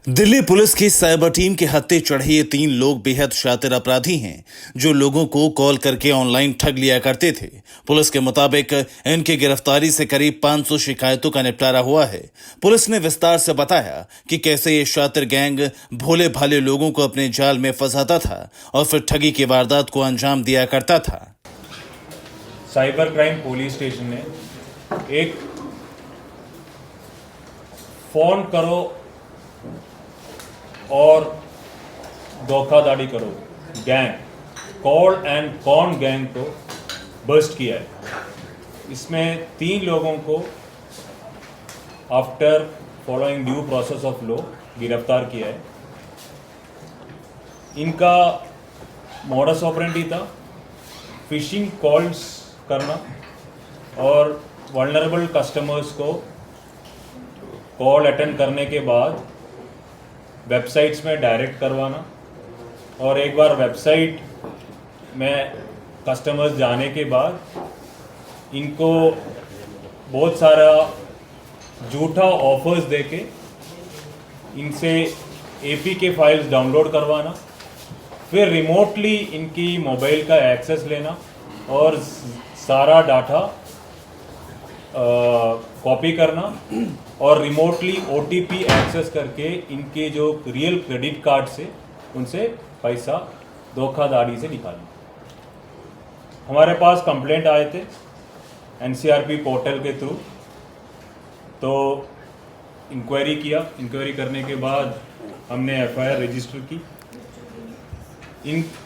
Delhi police की cyber team के हत्थे चढ़े ये 3 लोग बेहद शातिर अपराधी हैं जो लोगों को कॉल करके ऑनलाइन ठग लिया करते थे। पुलिस के मुताबिक इनकी गिरफ्तारी से करीब 500 शिकायतों का निपटारा हुआ है। पुलिस ने विस्तार से बताया कि कैसे ये शातिर गैंग भोले भाले लोगों को अपने जाल में फंसाता था और फिर ठगी की वारदात को अंजाम दिया करता था। साइबर क्राइम पुलिस स्टेशन ने एक फोन करो और धोखाधड़ी करो gang call and con gang को बस्ट किया है। इसमें 3 लोगों को after following due process of law गिरफ्तार किया है। इनका मॉडस ऑपरेंडी था फिशिंग कॉल्स करना और वल्नरेबल कस्टमर्स को कॉल अटेंड करने के बाद वेबसाइट्स में डायरेक्ट करवाना और एक बार वेबसाइट में कस्टमर्स जाने के बाद इनको बहुत सारा झूठा ऑफर्स देके इनसे एपीके फाइल्स डाउनलोड करवाना, फिर रिमोटली इनकी मोबाइल का एक्सेस लेना और सारा डाटा कॉपी करना और रिमोटली ओटीपी एक्सेस करके इनके जो रियल क्रेडिट कार्ड से उनसे पैसा धोखाधड़ी से निकालना। हमारे पास कंप्लेंट आए थे एनसीआरपी पोर्टल के थ्रू, तो इंक्वायरी किया। इंक्वायरी करने के बाद हमने एफआईआर रजिस्टर की।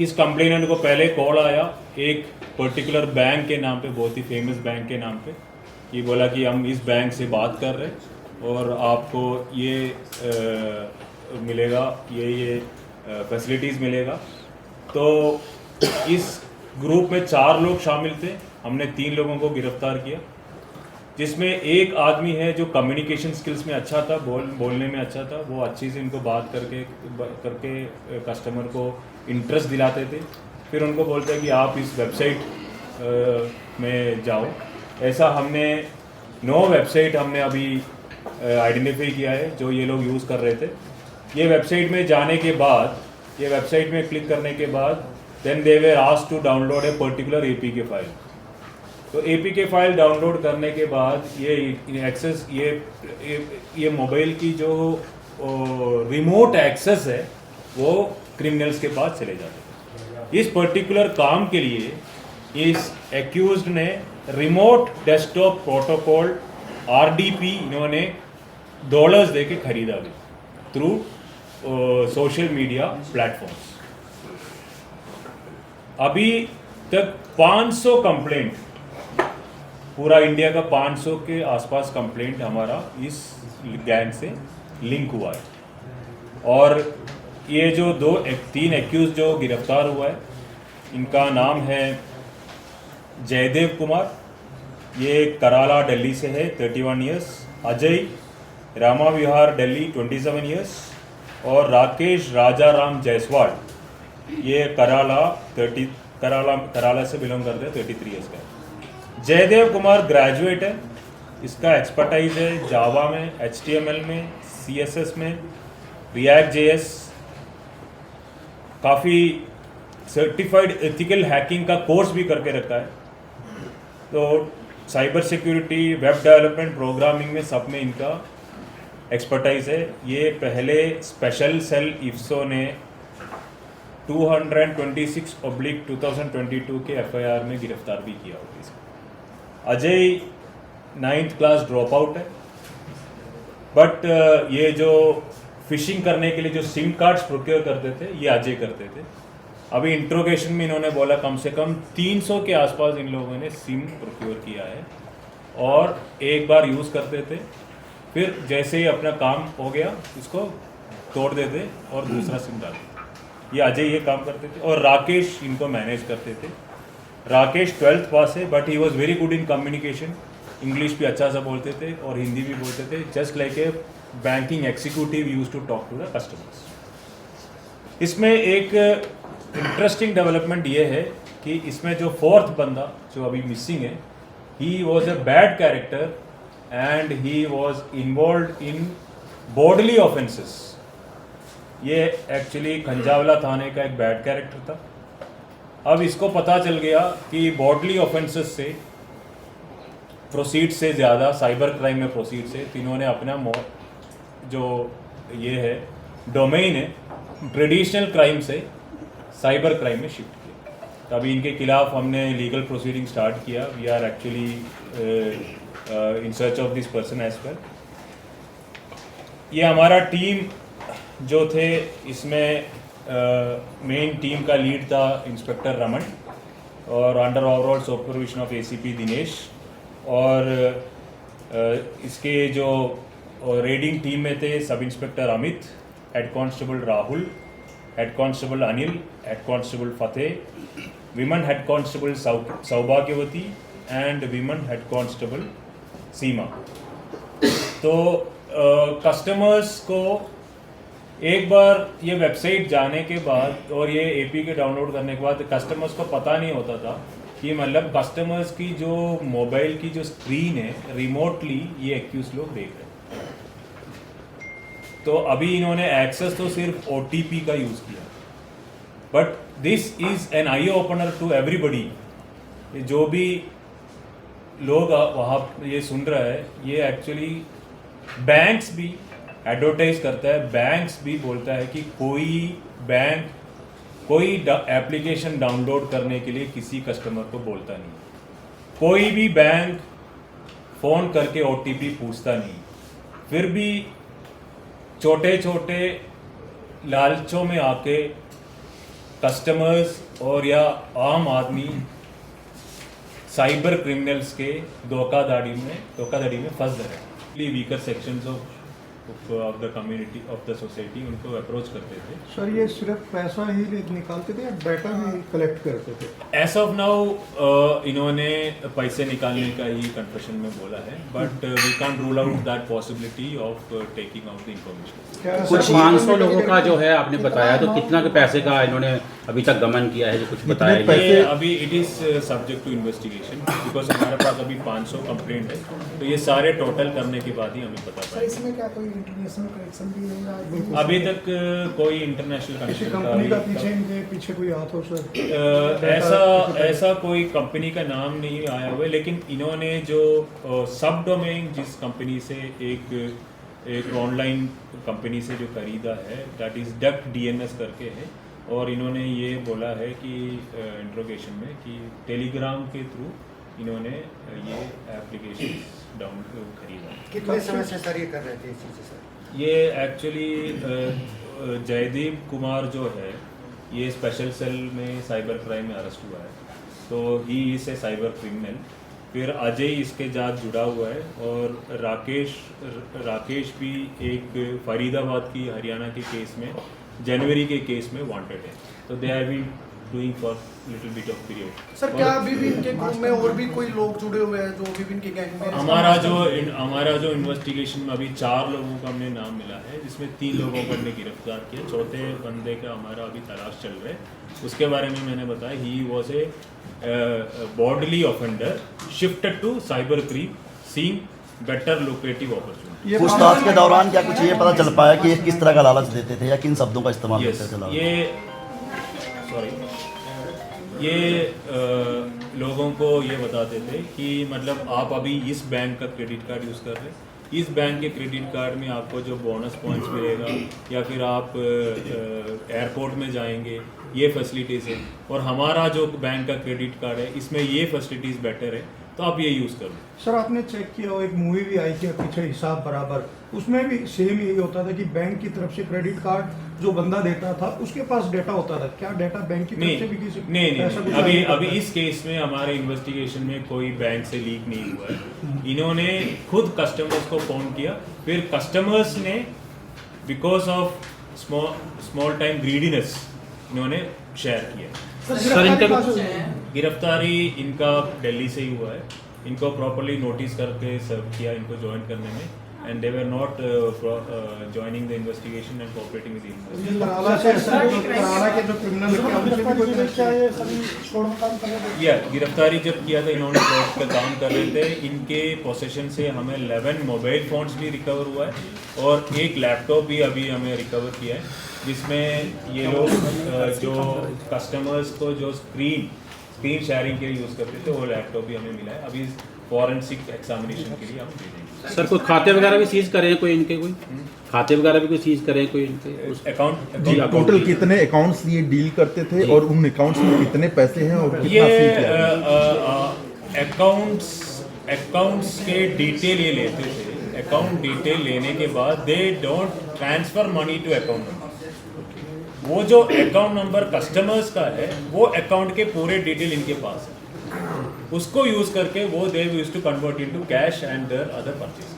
इस कंप्लेनेंट को पहले कॉल आया एक पर्टिकुलर बैंक के नाम पे, बहुत ही फेमस बैंक के नाम पे, कि बोला कि हम इस बैंक से बात कर रहे हैं और आपको ये मिलेगा, ये फैसिलिटीज़ मिलेगा। तो इस ग्रुप में 4 लोग शामिल थे। हमने 3 लोगों को गिरफ्तार किया, जिसमें एक आदमी है जो कम्युनिकेशन स्किल्स में अच्छा था, बोलने में अच्छा था। वो अच्छी से इनको बात करके कस्टमर को इंटरेस्ट दिलाते थे। फिर उनको बोलते हैं कि आप इस वेबसाइट में जाओ। ऐसा हमने 9 वेबसाइट हमने अभी आइडेंटिफाई किया है जो ये लोग यूज़ कर रहे थे। ये वेबसाइट में जाने के बाद, ये वेबसाइट में क्लिक करने के बाद then they were asked to download a particular APK file. तो एपीके फाइल डाउनलोड करने के बाद ये एक्सेस, ये मोबाइल की जो रिमोट एक्सेस है वो क्रिमिनल्स के पास चले जाते हैं। इस पर्टिकुलर काम के लिए इस एक्यूज्ड ने रिमोट डेस्कटॉप प्रोटोकॉल आरडीपी इन्होंने डॉलर्स देके खरीदा भी थ्रू सोशल मीडिया प्लेटफॉर्म्स। अभी तक 500 कंप्लेंट, पूरा इंडिया का 500 के आसपास कंप्लेंट हमारा इस गैंग से लिंक हुआ है। और ये जो 3 एक्यूज जो गिरफ्तार हुआ है, इनका नाम है जयदेव कुमार, ये कराला दिल्ली से है 31 इयर्स, अजय रामा विहार दिल्ली 27 इयर्स और राकेश राजा राम जायसवाल, ये कराला से बिलोंग करते हैं, 33 इयर्स का। जयदेव कुमार ग्रेजुएट है, इसका एक्सपर्टाइज है जावा में, HTML में, CSS में, रिएक्ट JS, काफ़ी सर्टिफाइड एथिकल हैकिंग का कोर्स भी करके रखा है। तो cyber security, web development, programming में सब में इनका एक्सपर्टाइज है। ये पहले स्पेशल सेल इफ्सो ने 226/2022 के FIR में गिरफ्तार भी किया होगा इसको। Ajay 9th class drop out है, बट ये जो फिशिंग करने के लिए जो सिम कार्ड्स प्रोक्योर करते थे ये अजय करते थे। अभी इंट्रोगेशन में इन्होंने बोला कम से कम 300 के आसपास इन लोगों ने सिम प्रोक्योर किया है और एक बार यूज़ करते थे, फिर जैसे ही अपना काम हो गया इसको तोड़ देते और दूसरा सिम डालते। ये अजय ये काम करते थे और राकेश इनको मैनेज करते थे। राकेश 12th पास है, but he was very good in communication, English भी अच्छा सा बोलते थे और हिंदी भी बोलते थे। Just like a banking executive used to talk to the customers. इसमें एक इंटरेस्टिंग डेवलपमेंट ये है कि इसमें जो 4th बंदा जो अभी मिसिंग है, he was a bad character and he was involved in bodily offences ये एक्चुअली खंजावला थाने का एक बैड कैरेक्टर था। अब इसको पता चल गया कि बॉडली ऑफेंसेस से प्रोसीड से ज़्यादा साइबर क्राइम में प्रोसीड से इन्होंने अपना जो ये है डोमेन है ट्रेडिशनल क्राइम से साइबर क्राइम में शिफ्ट किया। तभी इनके खिलाफ हमने लीगल प्रोसीडिंग स्टार्ट किया। We are actually in search of this person as well. ये हमारा टीम जो थे, इसमें मेन टीम का लीड था इंस्पेक्टर रमन और under overall supervision of ACP Dinesh, और इसके जो रेडिंग टीम में थे sub inspector Amit, head constable Rahul, head constable Anil, head constable Fateh, women head constable सौभाग्यवती एंड विमन हेड कांस्टेबल सीमा। तो कस्टमर्स को एक बार ये वेबसाइट जाने के बाद और ये एपी के डाउनलोड करने के बाद कस्टमर्स को पता नहीं होता था कि मतलब कस्टमर्स की जो मोबाइल की जो स्क्रीन है रिमोटली ये एक्यूज लोग देख रहे हैं। तो अभी इन्होंने एक्सेस तो सिर्फ ओटीपी का यूज़ किया, but this is an eye opener to everybody. जो भी लोग वहाँ ये सुन रहा है, ये एक्चुअली बैंक्स भी एडवर्टाइज करता है, बैंक्स भी बोलता है कि कोई बैंक कोई एप्लीकेशन डाउनलोड करने के लिए किसी कस्टमर को बोलता नहीं। कोई भी बैंक फ़ोन करके ओटीपी पूछता नहीं। फिर भी छोटे छोटे लालचों में आके कस्टमर्स और या आम आदमी साइबर क्रिमिनल्स के धोखाधड़ी में फंस रहे हैं। Weaker sections of the community of the society उनको अप्रोच करते थे। सर ये सिर्फ पैसा ही निकालते थे या डाटा भी कलेक्ट करते थे? एज ऑफ नाउ इन्होंने पैसे निकालने का ही कन्फेशन में बोला है, but we can't rule out that possibility of taking out the information. कुछ 500 लोगों का जो है आपने बताया, तो कितना के पैसे का इन्होंने अभी तक गमन किया है, जो कुछ बताया? ये अभी it is subject to investigation, because हमारे पास अभी 500 कंप्लेंट है, तो ये सारे टोटल करने के बाद ही हमें पता सर इसमें क्या कोई इंटरनेशनल कनेक्शन भी नहीं रहा? अभी तक कोई इंटरनेशनल किसी कनेक्शन कंपनी का पीछे इनके पीछे कोई हाथ हो सर? ऐसा कोई कंपनी का नाम नहीं आया हुआ है, लेकिन इन्होंने जो सब डोमेन जिस कंपनी से एक ऑनलाइन कंपनी से जो खरीदा है, दैट इज डक्ट डीएनएस करके है, और इन्होंने ये बोला है कि इंट्रोगेशन में कि टेलीग्राम के थ्रू इन्होंने ये एप्लीकेशन डाउनलोड खरीदा। कितने समय से सर ये कर रहे थे इस चीज़ से सर? ये एक्चुअली जयदीप कुमार जो है, ये स्पेशल सेल में साइबर क्राइम में अरेस्ट हुआ है, तो he is a cyber criminal. फिर अजय इसके साथ जुड़ा हुआ है, और राकेश भी एक फरीदाबाद की हरियाणा के केस में, जनवरी के केस में वांटेड है। तो they have been doing for little bit of period. Sir क्या अभी भी इनके ग्रुप में और भी कोई लोग जुड़े हुए हैं जो अभी भी इनके गैंग में? हमारा जो इन्वेस्टिगेशन में अभी 4 लोगों का हमने नाम मिला है, जिसमें 3 लोगों को हमने गिरफ्तार किया, चौथे बंदे का हमारा अभी तलाश चल रहा है। उसके बारे में मैंने बताया, he was a bodily offender shifted to cyber crime seeing better lucrative opportunity. पूछताछ के दौरान क्या कुछ ये पता चल पाया कि ये किस तरह का लालच देते थे या किन शब्दों का इस्तेमाल करते थे? ये लोगों को ये बताते थे कि मतलब आप अभी इस बैंक का क्रेडिट कार्ड यूज़ कर रहे हैं, इस बैंक के क्रेडिट कार्ड में आपको जो बोनस पॉइंट्स मिलेगा, या फिर आप एयरपोर्ट में जाएंगे, ये फैसिलिटीज़ है, और हमारा जो बैंक का क्रेडिट कार्ड है इसमें ये फैसिलिटीज़ बेटर है, तो आप ये यूज़ करो। सर आपने चेक किया हो, एक मूवी भी आई थी पीछे हिसाब बराबर, उसमें भी सेम यही होता था कि बैंक की तरफ से क्रेडिट कार्ड जो बंदा देता था उसके पास डेटा होता था। क्या डेटा बैंक की तरफ से भी किसी नहीं, अभी इस केस में हमारे इन्वेस्टिगेशन में कोई बैंक से लीक नहीं हुआ है। इन्होंने खुद कस्टमर्स को फ़ोन किया, फिर कस्टमर्स ने because of small time greediness इन्होंने शेयर किया। गिरफ्तारी इनका दिल्ली से ही हुआ है। इनको प्रॉपर्ली नोटिस करके सर्व किया इनको ज्वाइन करने में, and they were not joining the investigation and cooperating with the गिरफ्तारी जब किया था, इन्होंने फ्रॉड का काम कर रहे थे। इनके पोसेशन से हमें 11 मोबाइल फोन्स भी रिकवर हुआ है, और एक लैपटॉप भी अभी हमें रिकवर किया है। जिसमें ये लोग जो कस्टमर्स को जो स्क्रीन शेयरिंग के लिए यूज़ करते थे वो लैपटॉप भी हमें मिला है। अभी फॉरेंसिक एग्जामिनेशन के लिए हम दे देंगे। सर कोई खाते वगैरह भी सीज करे हैं कोई इनके, कोई खाते वगैरह भी कोई सीज करे हैं कोई इनके? अकाउंट टोटल कितने अकाउंट्स ये डील करते थे और उन अकाउंट्स में कितने पैसे हैं और कितना ये फी क्या है? अकाउंट्स के डिटेल ये लेते थे। अकाउंट डिटेल लेने के बाद they don't transfer money to account number. वो जो अकाउंट नंबर कस्टमर्स का है वो अकाउंट के पूरे डिटेल इनके पास है, उसको यूज करके वो they use to convert into cash and their other purchase.